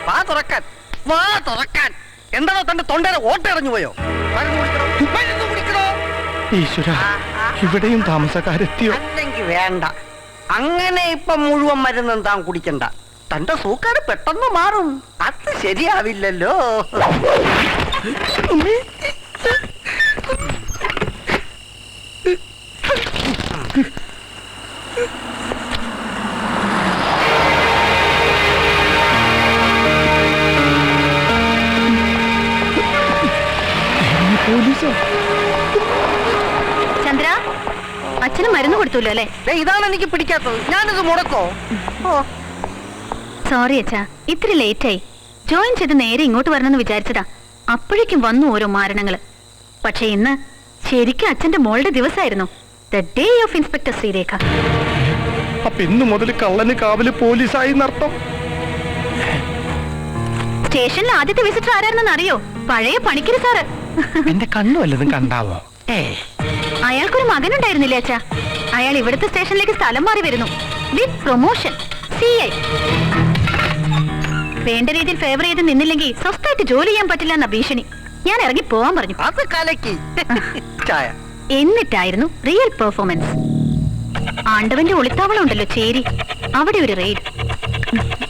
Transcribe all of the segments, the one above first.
വാ തുറക്കാൻ, വാ തുറക്കാൻ. എന്താണോ തന്റെ തൊണ്ടയുടെ ഓട്ട ഇറങ്ങു പോയോ? മരുന്ന് കുടിക്കണോ? ഈശ്വര, ഇവിടെയും താമസക്കാരെത്തിയോ? അല്ലെങ്കിൽ വേണ്ട, അങ്ങനെ ഇപ്പൊ മുഴുവൻ മരുന്നും താൻ കുടിക്കണ്ട. തന്റെ സൂക്കാട് പെട്ടെന്ന് മാറും. അത് ശരിയാവില്ലല്ലോ. ചന്ദ്ര, അച്ഛന് മരുന്ന് കൊടുത്തല്ലോ അല്ലേ? ഇതാണ് എനിക്ക് പിടിക്കാത്തത്. ഞാനിത് മുടക്കോ? സോറി അച്ഛാ, ഇത്തിരി ലേറ്റായി. ജോയിൻ ചെയ്ത് നേരെ ഇങ്ങോട്ട് വരണമെന്ന് വിചാരിച്ചതാ. അപ്പോഴേക്കും വന്നു ഓരോ മാരണങ്ങള്. പക്ഷെ ഇന്ന് ശരിക്കും അച്ഛന്റെ മോളുടെ ദിവസമായിരുന്നു. The day of inspector Sreerekha. അപ്പൊ ഇന്ന് മുതൽ കള്ളന് കാവല് പോലീസായി നർത്തം. സ്റ്റേഷനിൽ ആദ്യത്തെ വിസിറ്റർ ആരായിരുന്നെന്ന് അറിയോ? പഴയ പണിക്കര് സാറ്. എന്റെ കണ്ണു വല്ലതും കണ്ടാവോ? അയാൾക്കൊരു മകനുണ്ടായിരുന്നില്ലേ അച്ഛാ? അയാൾ ഇവിടുത്തെ സ്റ്റേഷനിലേക്ക് സ്ഥലം മാറി വരുന്നു. With promotion, CI. വേണ്ട രീതിയിൽ ഫേവർ ചെയ്ത് നിന്നില്ലെങ്കിൽ സ്വസ്ഥമായിട്ട് ജോലി ചെയ്യാൻ പറ്റില്ല എന്ന ഭീഷണി. ഞാൻ ഇറങ്ങി പോവാൻ പറഞ്ഞു. അത് കലക്കി ചായ. എന്നിട്ടായിരുന്നു റിയൽ പെർഫോമൻസ്. ആണ്ടവന്റെ ഒളിത്താവളം ഉണ്ടല്ലോ ചേരി, അവിടെ ഒരു റെയ്ഡ്.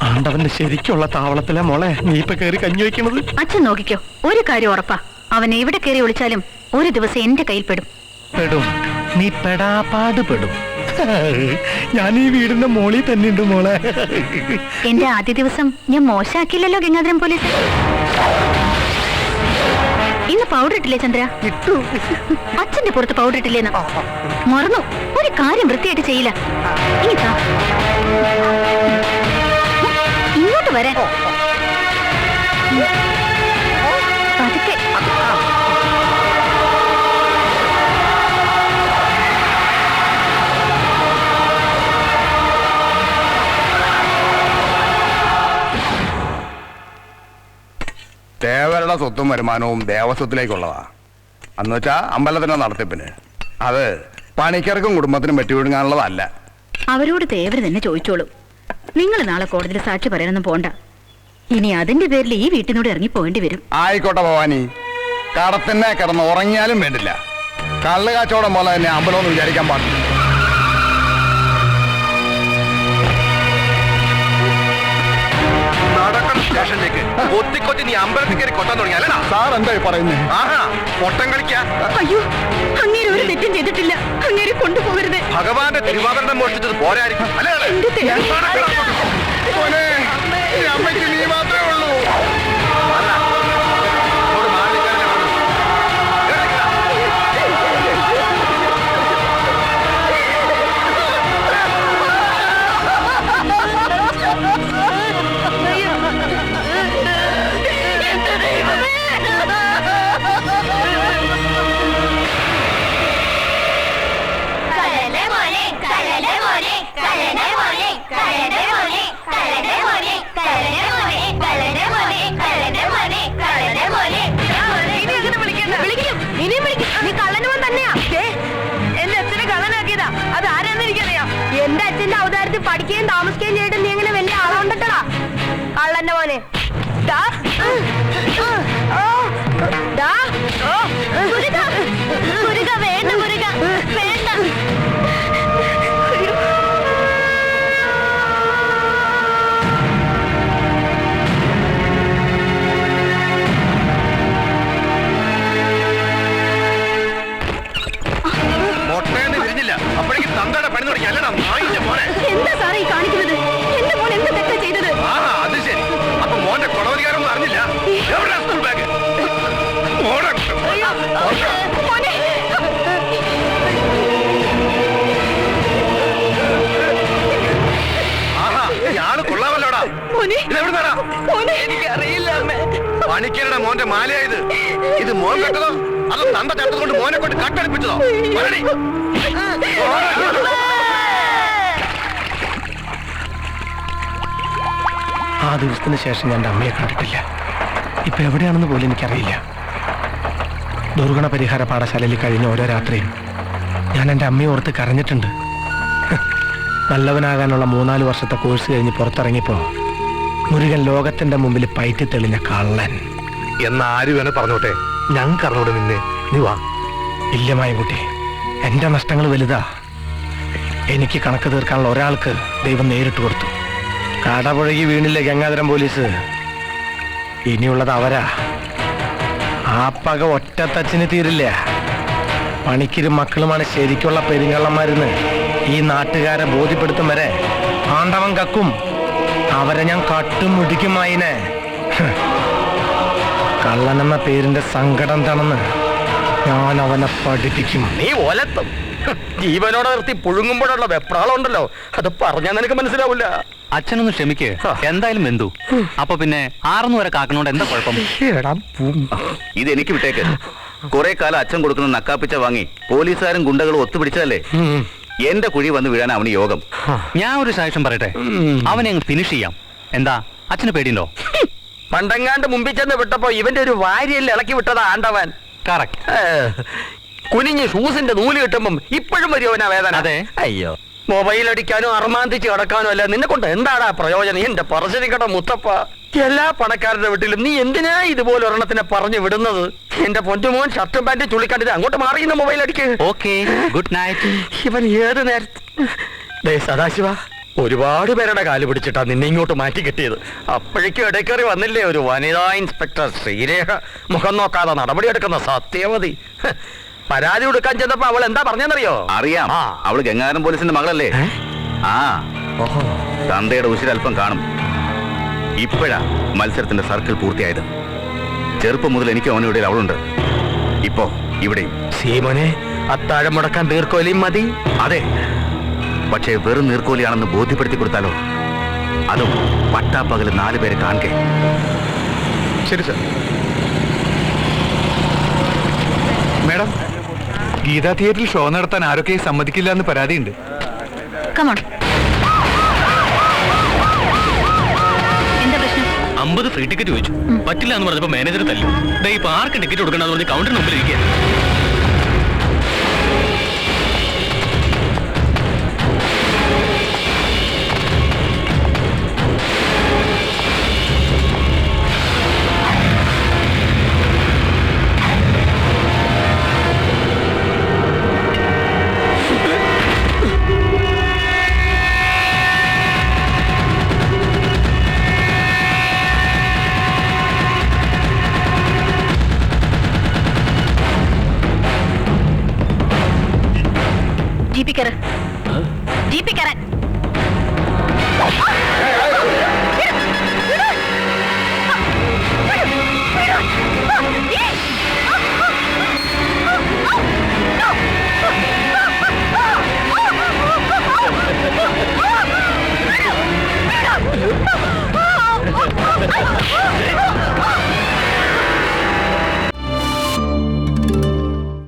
ആണ്ടവന്റെ ശരിക്കുള്ള താവളത്തിലെ മോളെ നീ ഇപ്പൊ കയറി കഞ്ഞി വയ്ക്കുന്നത്. അച്ഛൻ നോക്കിക്കോ, ഒരു കാര്യം ഉറപ്പാ, അവൻ എവിടെ കയറി ഒളിച്ചാലും ഒരു ദിവസം എന്റെ കയ്യിൽ പെടും. നീ പെടാപ്പാട് പെടും. ഞാൻ ഈ വീടിന്റെ മോളിൽ തന്നെ ഉണ്ട് മോളെ. എന്റെ ആദ്യ ദിവസം ഞാൻ മോശമാക്കില്ലല്ലോ ഗംഗാധരൻ പോലീസ്. ഇന്ന് പൗഡർ ഇട്ടില്ലേ ചന്ദ്ര? അച്ഛന്റെ പുറത്ത് പൗഡർ ഇട്ടില്ലേന്ന് മറന്നു. ഒരു കാര്യം വൃത്തിയായിട്ട് ചെയ്യില്ല. ഇങ്ങോട്ട് വരാൻ പതുക്കെ. ദേവരുടെ സ്വത്തും വരുമാനവും ദേവസ്വത്തിലേക്കുള്ളതാ. അന്ന് വെച്ചാ അമ്പലത്തിന്റെ നടത്തിപ്പിന്. അത് പണിക്കർക്കും കുടുംബത്തിനും വെട്ടിവിടുങ്ങാനുള്ളതല്ല. അവരോട് തേവര് തന്നെ ചോദിച്ചോളൂ. നിങ്ങൾ നാളെ കോടതിയിൽ സാക്ഷി പറയാനൊന്നും പോണ്ട. ഇനി അതിന്റെ പേരിൽ ഈ വീട്ടിനോട് ഇറങ്ങി പോകേണ്ടി വരും. ആയിക്കോട്ടെ ഭവാനി, കടത്തിനെ കിടന്ന് ഉറങ്ങിയാലും വേണ്ടില്ല. കള്ള് കാച്ചോടം പോലെ തന്നെ അമ്പലമൊന്നും വിചാരിക്കാൻ പാടില്ല. സ്റ്റേഷനിലേക്ക് കൊത്തി നീ അമ്പലത്തിൽ കയറി കൊട്ടാൻ തുടങ്ങിയാലോ? സാർ എന്തായി പറയുന്നേ? ആഹാ, പൊട്ടം കളിക്കാ. അയ്യോ, അങ്ങേര് ഒരു തെറ്റും ചെയ്തിട്ടില്ല. അങ്ങേര് കൊണ്ടുപോകരുത്. ഭഗവാന്റെ തിരുവാഭരണം മോഷ്ടിച്ചത് പോരായിരിക്കും അല്ലേ? അമ്മയ്ക്ക് നീ മാത്രമേ ഉള്ളൂ. എന്റെ അച്ഛന്റെ അവതാരത്തിൽ പഠിക്കുകയും താമസിക്കുകയും ചെയ്തിട്ട് നീ എങ്ങനെ വലിയ ആളാണ്ടട്ടാ കള്ളന്റെ മോനെ. വേണ്ട മുരുക, വേണ്ട. മൊട്ടേന്ന് വിരിഞ്ഞില്ല, അപ്പോഴേക്കും തന്തയുടെ പണി തുടങ്ങി അല്ലടാ നായിന്റെ മോനെ. എന്താ സാറേ ഈ കാണിക്കുന്നത്? എന്റെ മോൻ എന്ത് തെറ്റാ ചെയ്തത്? ആഹാ, അത് ശരി. അപ്പൊ മോന്റെ കൊളവരികാരൊന്നും അറിഞ്ഞില്ല. എവിടെയാ സ്കൂൾ ബാഗ്? ആഹാ, ഞാള് കൊള്ളാമല്ലോടാ. ഇതെവിടുന്നാടാ? എനിക്കറിയില്ല അമ്മേ. പണിക്കരുടെ മോന്റെ മാലയായത്. ഇത് മോൻ കെട്ടതോ അതോ തന്ത ചട്ടത് കൊണ്ട് മോനെ കൊണ്ട് കട്ടടിപ്പിച്ചതോ? ആ ദിവസത്തിന് ശേഷം ഞാൻ എൻ്റെ അമ്മയെ കണ്ടിട്ടില്ല. ഇപ്പൊ എവിടെയാണെന്ന് പോലും എനിക്കറിയില്ല. ദുർഗുണ പരിഹാര പാഠശാലയിൽ കഴിഞ്ഞ ഓരോ രാത്രിയും ഞാൻ എൻ്റെ അമ്മയെ ഓർത്ത് കരഞ്ഞിട്ടുണ്ട്. നല്ലവനാകാനുള്ള 3-4 വർഷത്തെ കോഴ്സ് കഴിഞ്ഞ് പുറത്തിറങ്ങിയപ്പോൾ മുരുകൻ ലോകത്തിന്റെ മുമ്പിൽ പയറ്റി തെളിഞ്ഞ കള്ളൻ. എന്നാ ആര് വേണേ പറഞ്ഞോട്ടെ, ഞങ്ങൾക്ക് അറിഞ്ഞോടെ നിന്നെ. നീ വാ. ഇല്ല മായൻകുട്ടി, എന്റെ നഷ്ടങ്ങൾ വലുതാ. എനിക്ക് കണക്ക് തീർക്കാനുള്ള ഒരാൾക്ക് ദൈവം നേരിട്ട് കൊടുത്തു. കടപുഴകി വീണില്ലേ ഗംഗാധരം പോലീസ്, ഇനിയുള്ളത് അവരാ. ആ പക ഒറ്റത്തച്ചിന് തീരില്ല. പണിക്കിരും മക്കളുമാണ് ശരിക്കുള്ള പെരുങ്കള്ളന്മാരെന്ന് ഈ നാട്ടുകാരെ ബോധ്യപ്പെടുത്തും വരെ ആണ്ടവൻ കക്കും. അവരെ ഞാൻ കട്ടും മുടിക്കും അതിനെ. കള്ളൻ എന്ന പേരിന്റെ സങ്കടം എന്താണെന്ന് ഞാൻ അവനെ പഠിപ്പിക്കും. നീ ഒലത്തും. ജീവനോടെ നിർത്തി പുഴുങ്ങുമ്പോഴുള്ള വെപ്രാളം ഉണ്ടല്ലോ, അത് പറഞ്ഞാൽ നിനക്ക് മനസ്സിലാവില്ല. അച്ഛനൊന്ന് ക്ഷമിക്ക്. എന്തായാലും എന്തു അപ്പൊ പിന്നെ 6 വരെ കാക്കണോണ്ട് എന്താ കുഴപ്പം? ഇത് എനിക്ക് വിട്ടേക്ക്. കുറെ കാലം അച്ഛൻ കൊടുക്കുന്ന നക്കാപ്പിച്ച വാങ്ങി പോലീസുകാരും ഗുണ്ടകളും ഒത്തുപിടിച്ചതല്ലേ. എന്റെ കുഴി വന്ന് വീഴാൻ അവന് യോഗം. ഞാൻ ഒരു സാക്ഷ്യം പറയട്ടെ, അവനെ അങ്ങ് ഫിനിഷ് ചെയ്യാം. എന്താ അച്ഛന് പേടിയുണ്ടോ? പണ്ടെങ്ങാണ്ട് മുമ്പിൽ ചെന്ന് വിട്ടപ്പോ ഇവന്റെ ഒരു വാരിയല്ല ഇളക്കി വിട്ടതാ ആണ്ടവൻ. കറക്റ്റ്. കുനിഞ്ഞ് ഷൂസിന്റെ നൂല് കിട്ടുമ്പം ഇപ്പോഴും വരുവനാ വേദന. അതെ. അയ്യോ, മൊബൈൽ അടിക്കാനോ അർമാന്തിച്ച് കിടക്കാനോ അല്ല. നിന്നെ കൊണ്ട് എന്താടാ പ്രയോജനം? എന്റെ പറശ്ശിനിക്കട മുത്തപ്പ, എല്ലാ പണക്കാരുടെ വീട്ടിലും നീ എന്തിനാ ഇതുപോലെ ഒരെണ്ണത്തിനെ പറഞ്ഞു വിടുന്നത്? എന്റെ പൊന്നുമോൻ ഷർട്ടും പാന്റും ചുള്ളിക്കണ്ടിട്ട് അങ്ങോട്ട് മാറിയുന്ന മൊബൈൽ അടിക്ക്. Okay, good night. ഇവൻ ഏത് നേരത്തെ സദാശിവ, ഒരുപാട് പേരുടെ കാല് പിടിച്ചിട്ടാ നിന്നെ ഇങ്ങോട്ട് മാറ്റി കിട്ടിയത്. അപ്പോഴേക്കും ഇടയ്ക്കറി വന്നില്ലേ ഒരു വനിതാ ഇൻസ്പെക്ടർ ശ്രീരേഖ, മുഖം നോക്കാതെ നടപടിയെടുക്കുന്ന സത്യവതി. പരാതി കൊടുക്കാൻ ചെന്നപ്പോ അവൾ എന്താ പറഞ്ഞെന്നറിയോ? അറിയാം, അവള് ഗംഗാധരം പോലീസിന്റെ മകളല്ലേ. ആ, തന്തയുടെ ഉശിരൽപ്പം കാണും. ഇപ്പോഴാ മത്സരത്തിന്റെ സർക്കിൾ പൂർത്തിയായത്. ചെറുപ്പം മുതൽ എനിക്ക് അവനിവിടെ അവളുണ്ട്. ഇപ്പോ ഇവിടെയും. സീമോനെ, അത്താഴം മുടക്കാൻ നീർക്കോലിയും മതി. അതെ, പക്ഷേ വെറും നീർക്കോലിയാണെന്ന് ബോധ്യപ്പെടുത്തി കൊടുത്താലോ? അതും പട്ടാപ്പകല് 4 പേര് കാണെ. ശരി സർ. മാഡം, ഗീതാ തിയേറ്ററിൽ ഷോ നടത്താൻ ആരൊക്കെ സമ്മതിക്കില്ല എന്ന് പരാതിയുണ്ട്. കമോൺ. എന്താ പ്രശ്നം? 50 ഫ്രീ ടിക്കറ്റ് ചോദിച്ചു. പറ്റില്ല എന്ന് പറഞ്ഞപ്പോ മാനേജർ തല്ലു. ഇപ്പൊ ആർക്ക് ടിക്കറ്റ് കൊടുക്കണമെന്ന് പറഞ്ഞ് കൗണ്ടറിന് മുമ്പിൽ ഇരിക്കുക. ജീപ്പിക്കറ്.